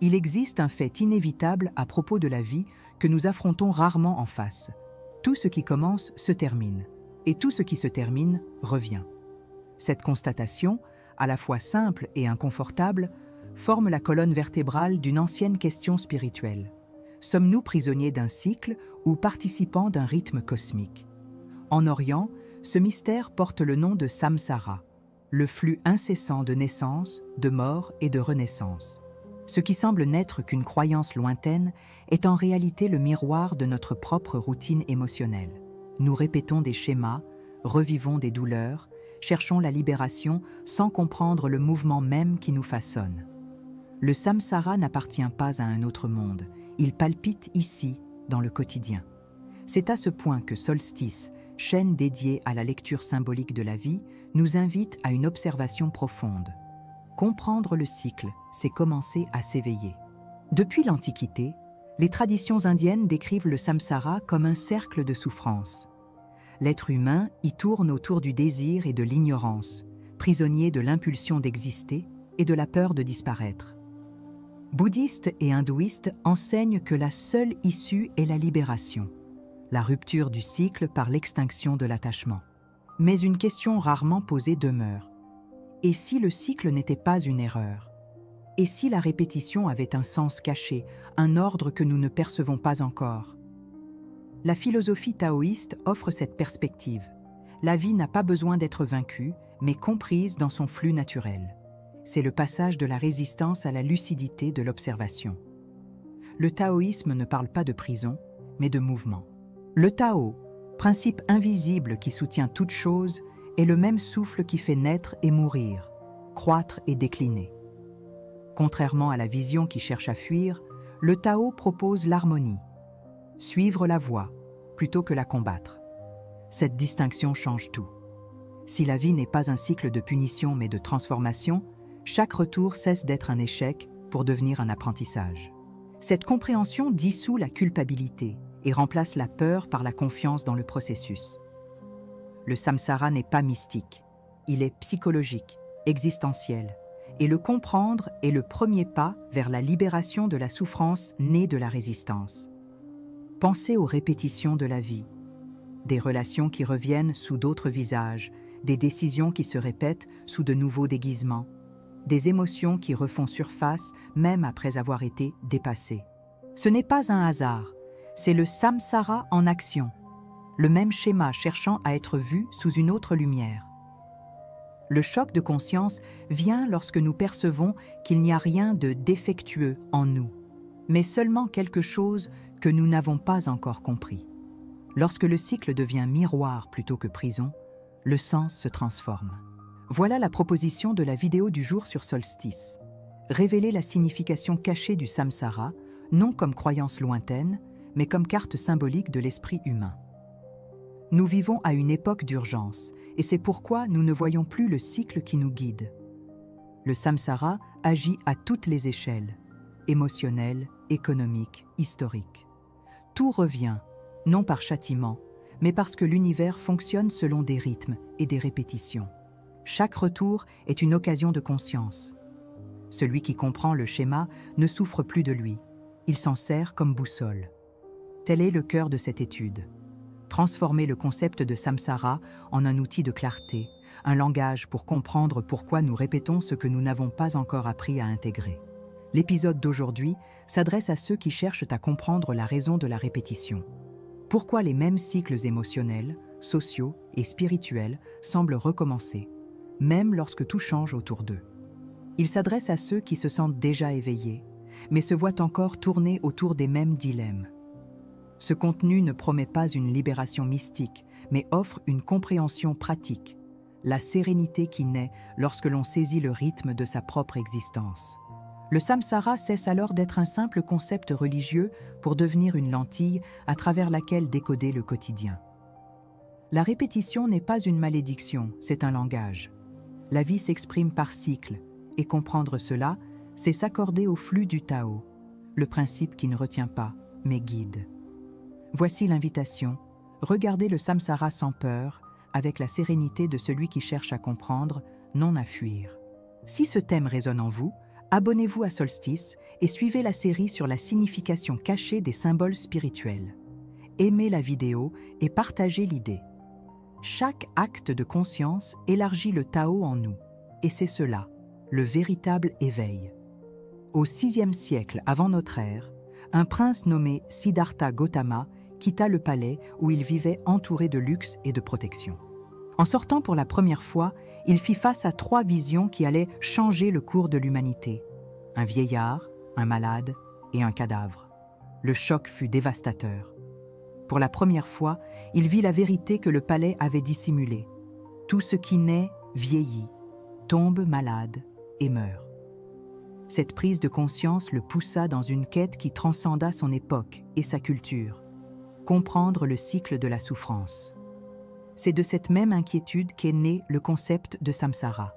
Il existe un fait inévitable à propos de la vie que nous affrontons rarement en face. Tout ce qui commence se termine, et tout ce qui se termine revient. Cette constatation, à la fois simple et inconfortable, forme la colonne vertébrale d'une ancienne question spirituelle. Sommes-nous prisonniers d'un cycle ou participants d'un rythme cosmique? En Orient, ce mystère porte le nom de samsara, le flux incessant de naissance, de mort et de renaissance. Ce qui semble n'être qu'une croyance lointaine est en réalité le miroir de notre propre routine émotionnelle. Nous répétons des schémas, revivons des douleurs, cherchons la libération sans comprendre le mouvement même qui nous façonne. Le samsara n'appartient pas à un autre monde, il palpite ici, dans le quotidien. C'est à ce point que Solstice, chaîne dédiée à la lecture symbolique de la vie, nous invite à une observation profonde. Comprendre le cycle, c'est commencer à s'éveiller. Depuis l'Antiquité, les traditions indiennes décrivent le samsara comme un cercle de souffrance. L'être humain y tourne autour du désir et de l'ignorance, prisonnier de l'impulsion d'exister et de la peur de disparaître. Bouddhistes et hindouistes enseignent que la seule issue est la libération, la rupture du cycle par l'extinction de l'attachement. Mais une question rarement posée demeure. Et si le cycle n'était pas une erreur? Et si la répétition avait un sens caché, un ordre que nous ne percevons pas encore? La philosophie taoïste offre cette perspective. La vie n'a pas besoin d'être vaincue, mais comprise dans son flux naturel. C'est le passage de la résistance à la lucidité de l'observation. Le taoïsme ne parle pas de prison, mais de mouvement. Le Tao, principe invisible qui soutient toute chose, est le même souffle qui fait naître et mourir, croître et décliner. Contrairement à la vision qui cherche à fuir, le Tao propose l'harmonie, suivre la voie plutôt que la combattre. Cette distinction change tout. Si la vie n'est pas un cycle de punition mais de transformation, chaque retour cesse d'être un échec pour devenir un apprentissage. Cette compréhension dissout la culpabilité et remplace la peur par la confiance dans le processus. Le samsara n'est pas mystique, il est psychologique, existentiel, et le comprendre est le premier pas vers la libération de la souffrance née de la résistance. Pensez aux répétitions de la vie, des relations qui reviennent sous d'autres visages, des décisions qui se répètent sous de nouveaux déguisements, des émotions qui refont surface même après avoir été dépassées. Ce n'est pas un hasard, c'est le samsara en action, le même schéma cherchant à être vu sous une autre lumière. Le choc de conscience vient lorsque nous percevons qu'il n'y a rien de défectueux en nous, mais seulement quelque chose que nous n'avons pas encore compris. Lorsque le cycle devient miroir plutôt que prison, le sens se transforme. Voilà la proposition de la vidéo du jour sur Solstice. Révéler la signification cachée du samsara, non comme croyance lointaine, mais comme carte symbolique de l'esprit humain. Nous vivons à une époque d'urgence, et c'est pourquoi nous ne voyons plus le cycle qui nous guide. Le samsara agit à toutes les échelles, émotionnelle, économique, historique. Tout revient, non par châtiment, mais parce que l'univers fonctionne selon des rythmes et des répétitions. Chaque retour est une occasion de conscience. Celui qui comprend le schéma ne souffre plus de lui, il s'en sert comme boussole. Tel est le cœur de cette étude. Transformer le concept de samsara en un outil de clarté, un langage pour comprendre pourquoi nous répétons ce que nous n'avons pas encore appris à intégrer. L'épisode d'aujourd'hui s'adresse à ceux qui cherchent à comprendre la raison de la répétition. Pourquoi les mêmes cycles émotionnels, sociaux et spirituels semblent recommencer, même lorsque tout change autour d'eux. Il s'adresse à ceux qui se sentent déjà éveillés, mais se voient encore tourner autour des mêmes dilemmes. Ce contenu ne promet pas une libération mystique, mais offre une compréhension pratique, la sérénité qui naît lorsque l'on saisit le rythme de sa propre existence. Le samsara cesse alors d'être un simple concept religieux pour devenir une lentille à travers laquelle décoder le quotidien. La répétition n'est pas une malédiction, c'est un langage. La vie s'exprime par cycle, et comprendre cela, c'est s'accorder au flux du Tao, le principe qui ne retient pas, mais guide. Voici l'invitation, regardez le samsara sans peur, avec la sérénité de celui qui cherche à comprendre, non à fuir. Si ce thème résonne en vous, abonnez-vous à Solstice et suivez la série sur la signification cachée des symboles spirituels. Aimez la vidéo et partagez l'idée. Chaque acte de conscience élargit le Tao en nous, et c'est cela, le véritable éveil. Au VIe siècle avant notre ère, un prince nommé Siddhartha Gautama quitta le palais où il vivait entouré de luxe et de protection. En sortant pour la première fois, il fit face à 3 visions qui allaient changer le cours de l'humanité. Un vieillard, un malade et un cadavre. Le choc fut dévastateur. Pour la première fois, il vit la vérité que le palais avait dissimulée. Tout ce qui naît vieillit, tombe malade et meurt. Cette prise de conscience le poussa dans une quête qui transcenda son époque et sa culture. Comprendre le cycle de la souffrance. C'est de cette même inquiétude qu'est né le concept de samsara.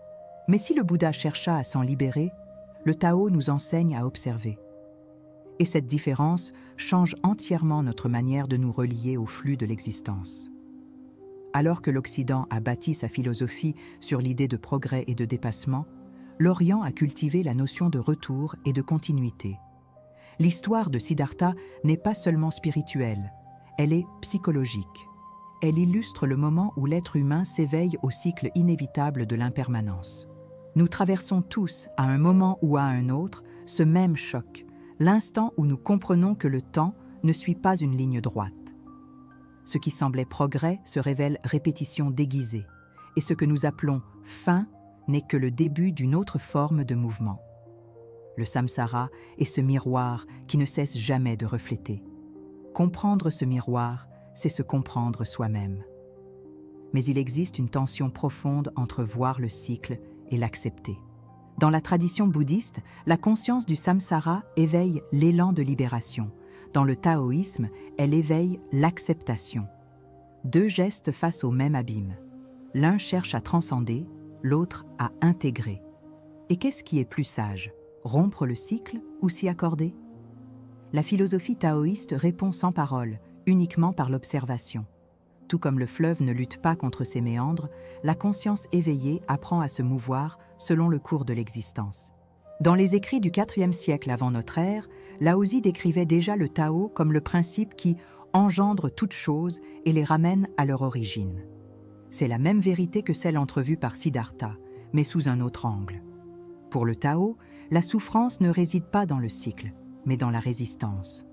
Mais si le Bouddha chercha à s'en libérer, le Tao nous enseigne à observer. Et cette différence change entièrement notre manière de nous relier au flux de l'existence. Alors que l'Occident a bâti sa philosophie sur l'idée de progrès et de dépassement, l'Orient a cultivé la notion de retour et de continuité. L'histoire de Siddhartha n'est pas seulement spirituelle, elle est psychologique. Elle illustre le moment où l'être humain s'éveille au cycle inévitable de l'impermanence. Nous traversons tous, à un moment ou à un autre, ce même choc, l'instant où nous comprenons que le temps ne suit pas une ligne droite. Ce qui semblait progrès se révèle répétition déguisée, et ce que nous appelons fin n'est que le début d'une autre forme de mouvement. Le samsara est ce miroir qui ne cesse jamais de refléter. Comprendre ce miroir, c'est se comprendre soi-même. Mais il existe une tension profonde entre voir le cycle et l'accepter. Dans la tradition bouddhiste, la conscience du samsara éveille l'élan de libération. Dans le taoïsme, elle éveille l'acceptation. 2 gestes face au même abîme. L'un cherche à transcender, l'autre à intégrer. Et qu'est-ce qui est plus sage, rompre le cycle ou s'y accorder? La philosophie taoïste répond sans parole, uniquement par l'observation. Tout comme le fleuve ne lutte pas contre ses méandres, la conscience éveillée apprend à se mouvoir selon le cours de l'existence. Dans les écrits du IVe siècle avant notre ère, Laozi décrivait déjà le Tao comme le principe qui engendre toutes choses et les ramène à leur origine. C'est la même vérité que celle entrevue par Siddhartha, mais sous un autre angle. Pour le Tao, la souffrance ne réside pas dans le cycle, mais dans la résistance.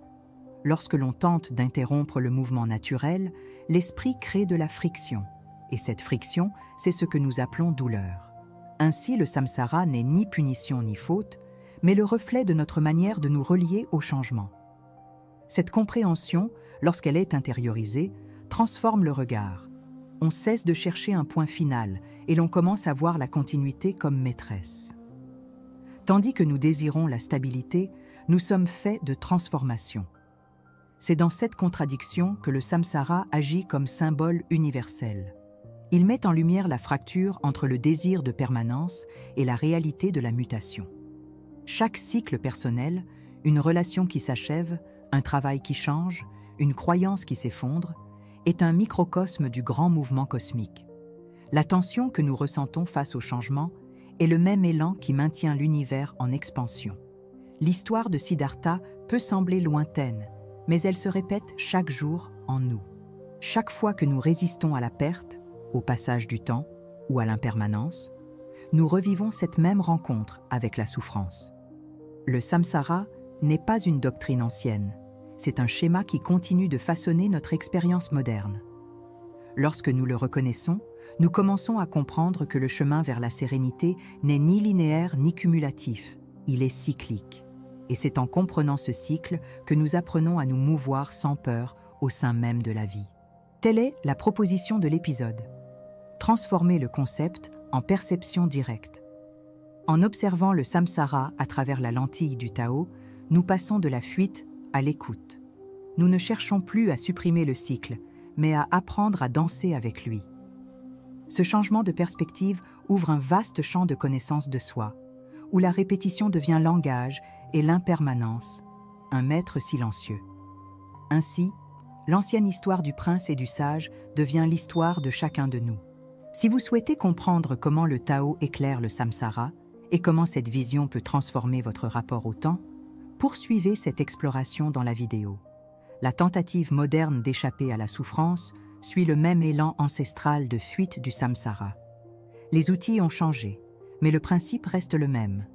Lorsque l'on tente d'interrompre le mouvement naturel, l'esprit crée de la friction. Et cette friction, c'est ce que nous appelons douleur. Ainsi, le samsara n'est ni punition ni faute, mais le reflet de notre manière de nous relier au changement. Cette compréhension, lorsqu'elle est intériorisée, transforme le regard. On cesse de chercher un point final et l'on commence à voir la continuité comme maîtresse. Tandis que nous désirons la stabilité, nous sommes faits de transformation. C'est dans cette contradiction que le samsara agit comme symbole universel. Il met en lumière la fracture entre le désir de permanence et la réalité de la mutation. Chaque cycle personnel, une relation qui s'achève, un travail qui change, une croyance qui s'effondre, est un microcosme du grand mouvement cosmique. La tension que nous ressentons face au changement est le même élan qui maintient l'univers en expansion. L'histoire de Siddhartha peut sembler lointaine, mais elle se répète chaque jour en nous. Chaque fois que nous résistons à la perte, au passage du temps ou à l'impermanence, nous revivons cette même rencontre avec la souffrance. Le samsara n'est pas une doctrine ancienne, c'est un schéma qui continue de façonner notre expérience moderne. Lorsque nous le reconnaissons, nous commençons à comprendre que le chemin vers la sérénité n'est ni linéaire ni cumulatif, il est cyclique. Et c'est en comprenant ce cycle que nous apprenons à nous mouvoir sans peur au sein même de la vie. Telle est la proposition de l'épisode. Transformer le concept en perception directe. En observant le samsara à travers la lentille du Tao, nous passons de la fuite à l'écoute. Nous ne cherchons plus à supprimer le cycle, mais à apprendre à danser avec lui. Ce changement de perspective ouvre un vaste champ de connaissance de soi, où la répétition devient langage et l'impermanence, un maître silencieux. Ainsi, l'ancienne histoire du prince et du sage devient l'histoire de chacun de nous. Si vous souhaitez comprendre comment le Tao éclaire le samsara, et comment cette vision peut transformer votre rapport au temps, poursuivez cette exploration dans la vidéo. La tentative moderne d'échapper à la souffrance suit le même élan ancestral de fuite du samsara. Les outils ont changé, mais le principe reste le même.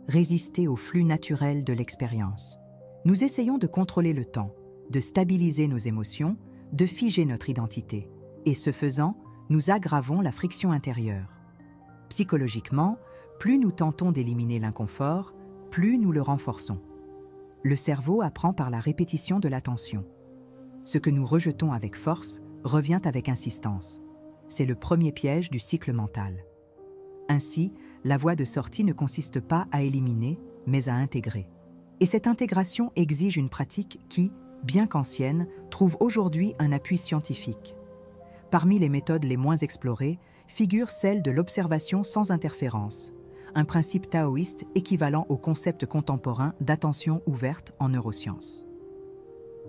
Résister au flux naturel de l'expérience. Nous essayons de contrôler le temps, de stabiliser nos émotions, de figer notre identité. Et ce faisant, nous aggravons la friction intérieure. Psychologiquement, plus nous tentons d'éliminer l'inconfort, plus nous le renforçons. Le cerveau apprend par la répétition de l'attention. Ce que nous rejetons avec force revient avec insistance. C'est le premier piège du cycle mental. Ainsi, la voie de sortie ne consiste pas à éliminer, mais à intégrer. Et cette intégration exige une pratique qui, bien qu'ancienne, trouve aujourd'hui un appui scientifique. Parmi les méthodes les moins explorées figure celle de l'observation sans interférence, un principe taoïste équivalent au concept contemporain d'attention ouverte en neurosciences.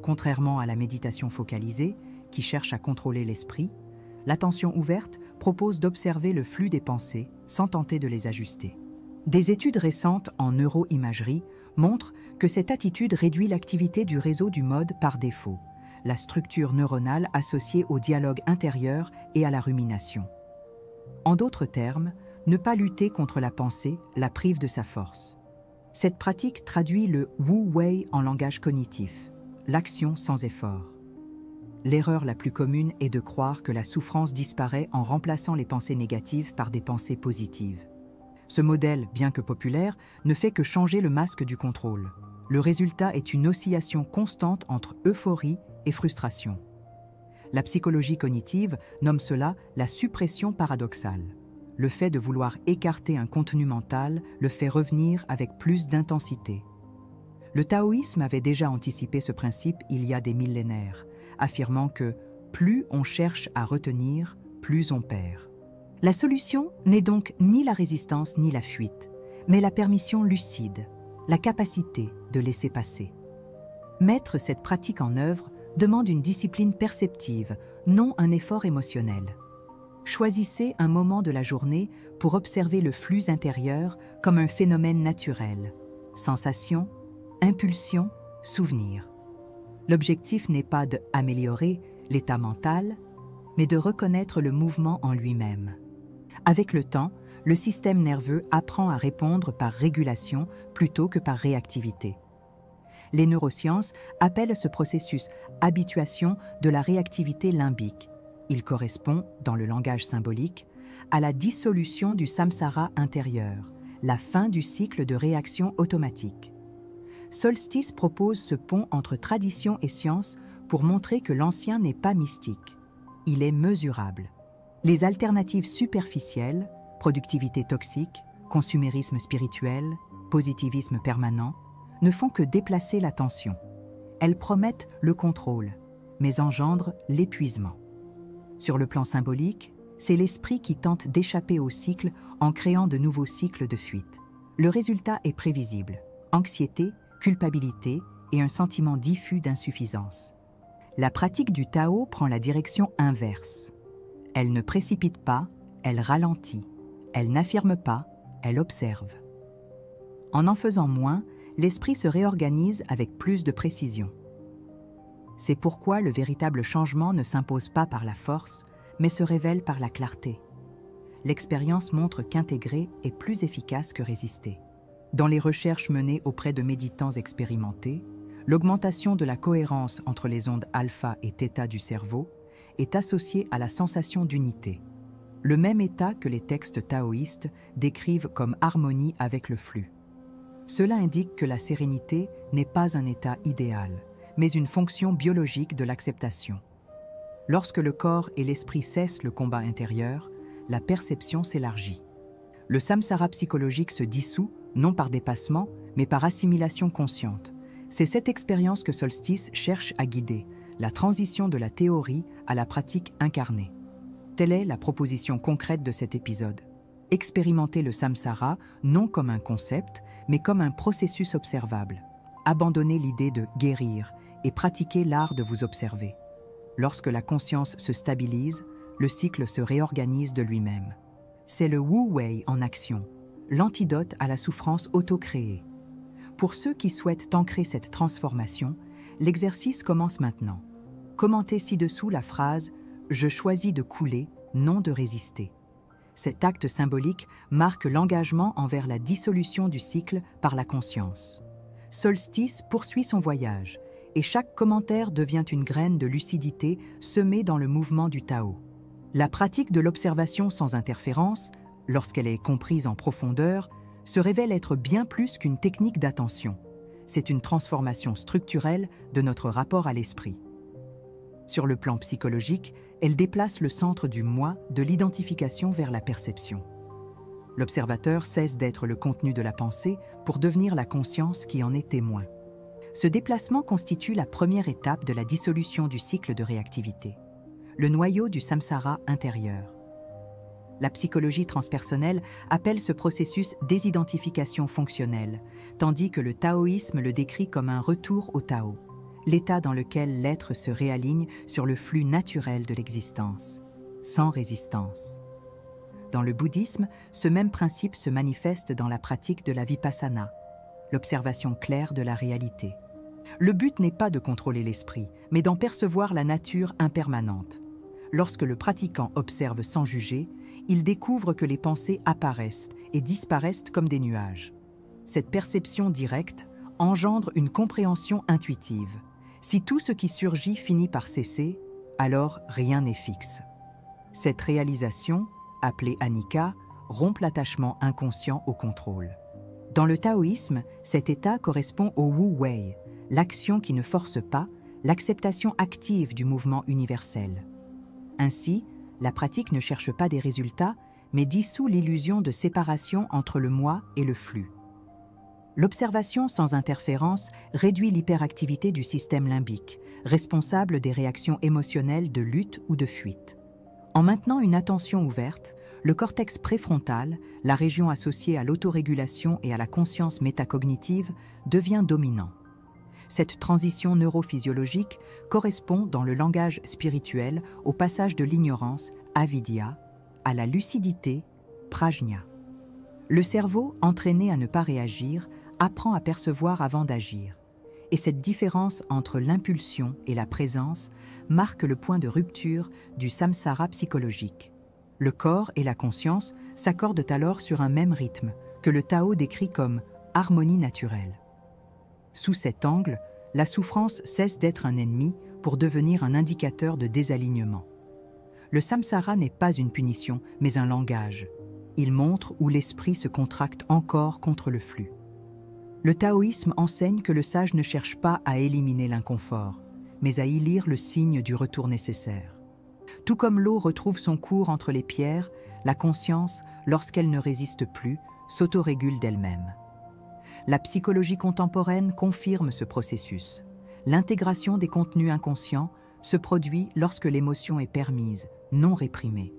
Contrairement à la méditation focalisée, qui cherche à contrôler l'esprit, l'attention ouverte propose d'observer le flux des pensées sans tenter de les ajuster. Des études récentes en neuroimagerie montrent que cette attitude réduit l'activité du réseau du mode par défaut, la structure neuronale associée au dialogue intérieur et à la rumination. En d'autres termes, ne pas lutter contre la pensée la prive de sa force. Cette pratique traduit le Wu Wei en langage cognitif, l'action sans effort. L'erreur la plus commune est de croire que la souffrance disparaît en remplaçant les pensées négatives par des pensées positives. Ce modèle, bien que populaire, ne fait que changer le masque du contrôle. Le résultat est une oscillation constante entre euphorie et frustration. La psychologie cognitive nomme cela la suppression paradoxale. Le fait de vouloir écarter un contenu mental le fait revenir avec plus d'intensité. Le taoïsme avait déjà anticipé ce principe il y a des millénaires, affirmant que plus on cherche à retenir, plus on perd. La solution n'est donc ni la résistance ni la fuite, mais la permission lucide, la capacité de laisser passer. Mettre cette pratique en œuvre demande une discipline perceptive, non un effort émotionnel. Choisissez un moment de la journée pour observer le flux intérieur comme un phénomène naturel. Sensation, impulsion, souvenir. L'objectif n'est pas d'améliorer l'état mental, mais de reconnaître le mouvement en lui-même. Avec le temps, le système nerveux apprend à répondre par régulation plutôt que par réactivité. Les neurosciences appellent ce processus habituation de la réactivité limbique. Il correspond, dans le langage symbolique, à la dissolution du samsara intérieur, la fin du cycle de réaction automatique. Solstice propose ce pont entre tradition et science pour montrer que l'ancien n'est pas mystique. Il est mesurable. Les alternatives superficielles, productivité toxique, consumérisme spirituel, positivisme permanent, ne font que déplacer l'attention. Elles promettent le contrôle, mais engendrent l'épuisement. Sur le plan symbolique, c'est l'esprit qui tente d'échapper au cycle en créant de nouveaux cycles de fuite. Le résultat est prévisible. Anxiété, culpabilité et un sentiment diffus d'insuffisance. La pratique du Tao prend la direction inverse. Elle ne précipite pas, elle ralentit. Elle n'affirme pas, elle observe. En faisant moins, l'esprit se réorganise avec plus de précision. C'est pourquoi le véritable changement ne s'impose pas par la force, mais se révèle par la clarté. L'expérience montre qu'intégrer est plus efficace que résister. Dans les recherches menées auprès de méditants expérimentés, l'augmentation de la cohérence entre les ondes alpha et θ du cerveau est associée à la sensation d'unité, le même état que les textes taoïstes décrivent comme harmonie avec le flux. Cela indique que la sérénité n'est pas un état idéal, mais une fonction biologique de l'acceptation. Lorsque le corps et l'esprit cessent le combat intérieur, la perception s'élargit. Le samsara psychologique se dissout, non par dépassement, mais par assimilation consciente. C'est cette expérience que Solstice cherche à guider, la transition de la théorie à la pratique incarnée. Telle est la proposition concrète de cet épisode. Expérimentez le samsara non comme un concept, mais comme un processus observable. Abandonnez l'idée de guérir et pratiquez l'art de vous observer. Lorsque la conscience se stabilise, le cycle se réorganise de lui-même. C'est le Wu Wei en action, l'antidote à la souffrance auto-créée. Pour ceux qui souhaitent ancrer cette transformation, l'exercice commence maintenant. Commentez ci-dessous la phrase « Je choisis de couler, non de résister ». Cet acte symbolique marque l'engagement envers la dissolution du cycle par la conscience. Solstice poursuit son voyage, et chaque commentaire devient une graine de lucidité semée dans le mouvement du Tao. La pratique de l'observation sans interférence, lorsqu'elle est comprise en profondeur, se révèle être bien plus qu'une technique d'attention. C'est une transformation structurelle de notre rapport à l'esprit. Sur le plan psychologique, elle déplace le centre du moi de l'identification vers la perception. L'observateur cesse d'être le contenu de la pensée pour devenir la conscience qui en est témoin. Ce déplacement constitue la première étape de la dissolution du cycle de réactivité, le noyau du samsara intérieur. La psychologie transpersonnelle appelle ce processus désidentification fonctionnelle, tandis que le taoïsme le décrit comme un retour au Tao, l'état dans lequel l'être se réaligne sur le flux naturel de l'existence, sans résistance. Dans le bouddhisme, ce même principe se manifeste dans la pratique de la vipassana, l'observation claire de la réalité. Le but n'est pas de contrôler l'esprit, mais d'en percevoir la nature impermanente. Lorsque le pratiquant observe sans juger, il découvre que les pensées apparaissent et disparaissent comme des nuages. Cette perception directe engendre une compréhension intuitive. Si tout ce qui surgit finit par cesser, alors rien n'est fixe. Cette réalisation, appelée anicca, rompt l'attachement inconscient au contrôle. Dans le taoïsme, cet état correspond au Wu Wei, l'action qui ne force pas, l'acceptation active du mouvement universel. Ainsi, la pratique ne cherche pas des résultats, mais dissout l'illusion de séparation entre le moi et le flux. L'observation sans interférence réduit l'hyperactivité du système limbique, responsable des réactions émotionnelles de lutte ou de fuite. En maintenant une attention ouverte, le cortex préfrontal, la région associée à l'autorégulation et à la conscience métacognitive, devient dominant. Cette transition neurophysiologique correspond dans le langage spirituel au passage de l'ignorance, avidya, à la lucidité, prajna. Le cerveau, entraîné à ne pas réagir, apprend à percevoir avant d'agir. Et cette différence entre l'impulsion et la présence marque le point de rupture du samsara psychologique. Le corps et la conscience s'accordent alors sur un même rythme, que le Tao décrit comme harmonie naturelle. Sous cet angle, la souffrance cesse d'être un ennemi pour devenir un indicateur de désalignement. Le samsara n'est pas une punition, mais un langage. Il montre où l'esprit se contracte encore contre le flux. Le taoïsme enseigne que le sage ne cherche pas à éliminer l'inconfort, mais à y lire le signe du retour nécessaire. Tout comme l'eau retrouve son cours entre les pierres, la conscience, lorsqu'elle ne résiste plus, s'autorégule d'elle-même. La psychologie contemporaine confirme ce processus. L'intégration des contenus inconscients se produit lorsque l'émotion est permise, non réprimée.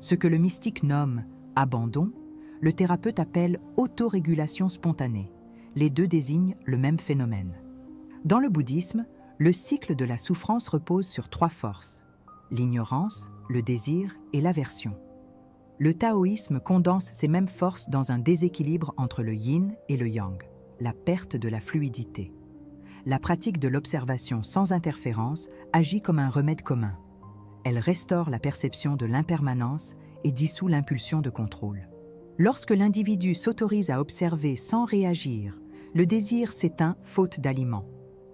Ce que le mystique nomme « abandon », le thérapeute appelle « autorégulation spontanée ». Les deux désignent le même phénomène. Dans le bouddhisme, le cycle de la souffrance repose sur trois forces : l'ignorance, le désir et l'aversion. Le taoïsme condense ces mêmes forces dans un déséquilibre entre le yin et le yang, la perte de la fluidité. La pratique de l'observation sans interférence agit comme un remède commun. Elle restaure la perception de l'impermanence et dissout l'impulsion de contrôle. Lorsque l'individu s'autorise à observer sans réagir, le désir s'éteint faute d'aliments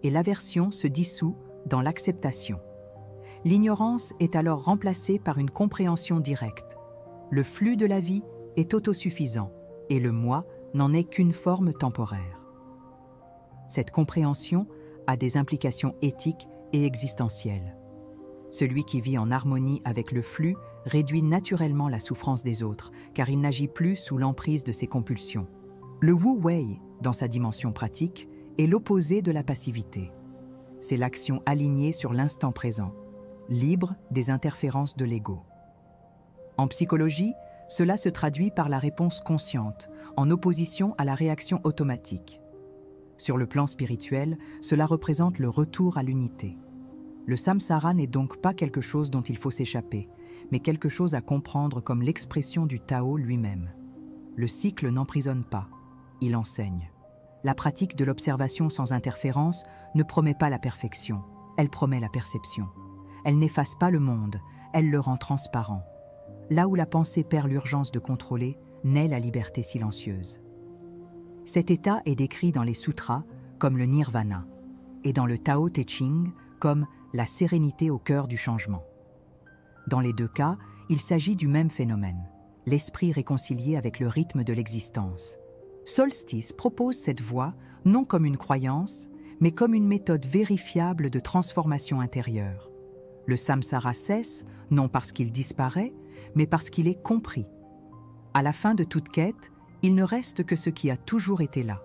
et l'aversion se dissout dans l'acceptation. L'ignorance est alors remplacée par une compréhension directe. Le flux de la vie est autosuffisant et le moi n'en est qu'une forme temporaire. Cette compréhension a des implications éthiques et existentielles. Celui qui vit en harmonie avec le flux réduit naturellement la souffrance des autres, car il n'agit plus sous l'emprise de ses compulsions. Le Wu Wei, dans sa dimension pratique, est l'opposé de la passivité. C'est l'action alignée sur l'instant présent, libre des interférences de l'ego. En psychologie, cela se traduit par la réponse consciente, en opposition à la réaction automatique. Sur le plan spirituel, cela représente le retour à l'unité. Le samsara n'est donc pas quelque chose dont il faut s'échapper, mais quelque chose à comprendre comme l'expression du Tao lui-même. Le cycle n'emprisonne pas, il enseigne. La pratique de l'observation sans interférence ne promet pas la perfection, elle promet la perception. Elle n'efface pas le monde, elle le rend transparent. Là où la pensée perd l'urgence de contrôler, naît la liberté silencieuse. Cet état est décrit dans les sutras comme le nirvana et dans le Tao Te Ching comme la sérénité au cœur du changement. Dans les deux cas, il s'agit du même phénomène, l'esprit réconcilié avec le rythme de l'existence. Solstice propose cette voie non comme une croyance, mais comme une méthode vérifiable de transformation intérieure. Le samsara cesse, non parce qu'il disparaît, mais parce qu'il est compris. À la fin de toute quête, il ne reste que ce qui a toujours été là,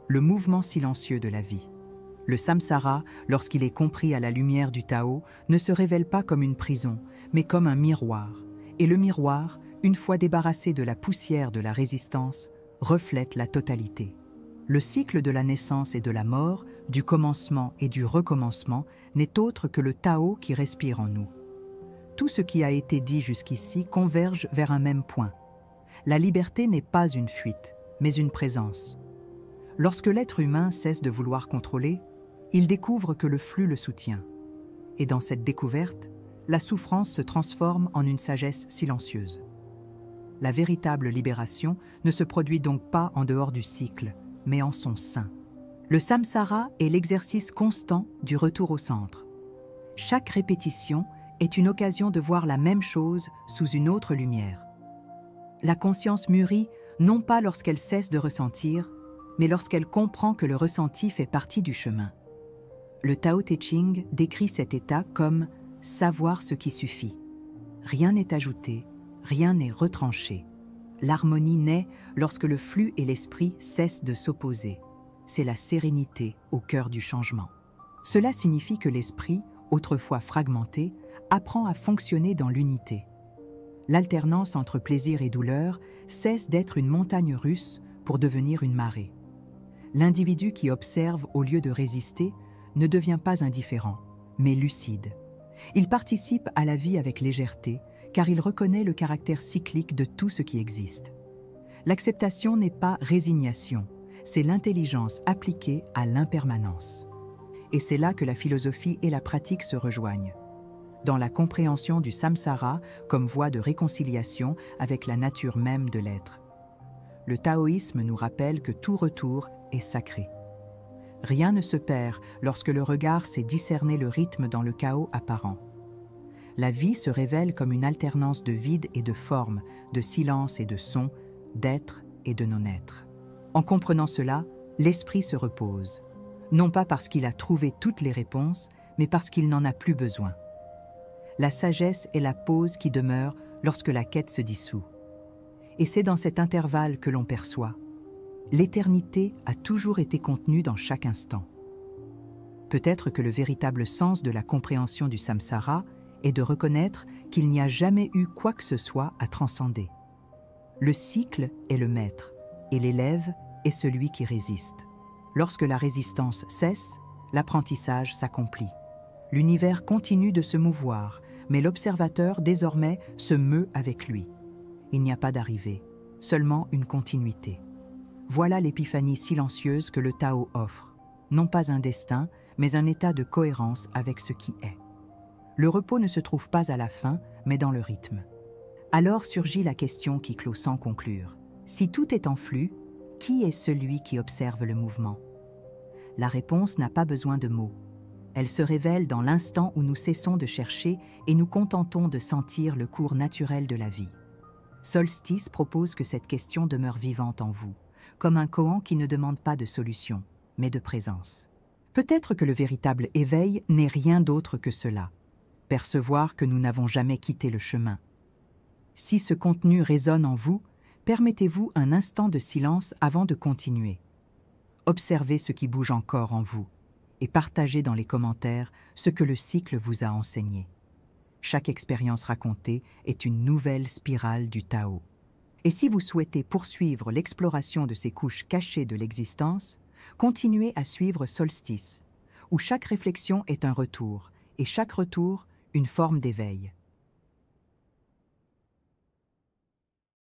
le mouvement silencieux de la vie. Le samsara, lorsqu'il est compris à la lumière du Tao, ne se révèle pas comme une prison, mais comme un miroir. Et le miroir, une fois débarrassé de la poussière de la résistance, reflète la totalité. Le cycle de la naissance et de la mort, du commencement et du recommencement, n'est autre que le Tao qui respire en nous. Tout ce qui a été dit jusqu'ici converge vers un même point. La liberté n'est pas une fuite, mais une présence. Lorsque l'être humain cesse de vouloir contrôler, il découvre que le flux le soutient. Et dans cette découverte, la souffrance se transforme en une sagesse silencieuse. La véritable libération ne se produit donc pas en dehors du cycle, mais en son sein. Le samsara est l'exercice constant du retour au centre. Chaque répétition est une occasion de voir la même chose sous une autre lumière. La conscience mûrit non pas lorsqu'elle cesse de ressentir, mais lorsqu'elle comprend que le ressenti fait partie du chemin. Le Tao Te Ching décrit cet état comme « savoir ce qui suffit ». Rien n'est ajouté, rien n'est retranché. L'harmonie naît lorsque le flux et l'esprit cessent de s'opposer. C'est la sérénité au cœur du changement. Cela signifie que l'esprit, autrefois fragmenté, apprend à fonctionner dans l'unité. L'alternance entre plaisir et douleur cesse d'être une montagne russe pour devenir une marée. L'individu qui observe au lieu de résister ne devient pas indifférent, mais lucide. Il participe à la vie avec légèreté, car il reconnaît le caractère cyclique de tout ce qui existe. L'acceptation n'est pas résignation, c'est l'intelligence appliquée à l'impermanence. Et c'est là que la philosophie et la pratique se rejoignent. Dans la compréhension du samsara comme voie de réconciliation avec la nature même de l'être. Le taoïsme nous rappelle que tout retour est sacré. Rien ne se perd lorsque le regard sait discerner le rythme dans le chaos apparent. La vie se révèle comme une alternance de vide et de forme, de silence et de son, d'être et de non-être. En comprenant cela, l'esprit se repose, non pas parce qu'il a trouvé toutes les réponses, mais parce qu'il n'en a plus besoin. La sagesse est la pause qui demeure lorsque la quête se dissout. Et c'est dans cet intervalle que l'on perçoit. L'éternité a toujours été contenue dans chaque instant. Peut-être que le véritable sens de la compréhension du samsara est de reconnaître qu'il n'y a jamais eu quoi que ce soit à transcender. Le cycle est le maître, et l'élève est celui qui résiste. Lorsque la résistance cesse, l'apprentissage s'accomplit. L'univers continue de se mouvoir, mais l'observateur désormais se meut avec lui. Il n'y a pas d'arrivée, seulement une continuité. Voilà l'épiphanie silencieuse que le Tao offre, non pas un destin, mais un état de cohérence avec ce qui est. Le repos ne se trouve pas à la fin, mais dans le rythme. Alors surgit la question qui clôt sans conclure. Si tout est en flux, qui est celui qui observe le mouvement? La réponse n'a pas besoin de mots. Elle se révèle dans l'instant où nous cessons de chercher et nous contentons de sentir le cours naturel de la vie. Solstice propose que cette question demeure vivante en vous, comme un koan qui ne demande pas de solution, mais de présence. Peut-être que le véritable éveil n'est rien d'autre que cela, percevoir que nous n'avons jamais quitté le chemin. Si ce contenu résonne en vous, permettez-vous un instant de silence avant de continuer. Observez ce qui bouge encore en vous et partagez dans les commentaires ce que le cycle vous a enseigné. Chaque expérience racontée est une nouvelle spirale du Tao. Et si vous souhaitez poursuivre l'exploration de ces couches cachées de l'existence, continuez à suivre Solstice, où chaque réflexion est un retour, et chaque retour une forme d'éveil.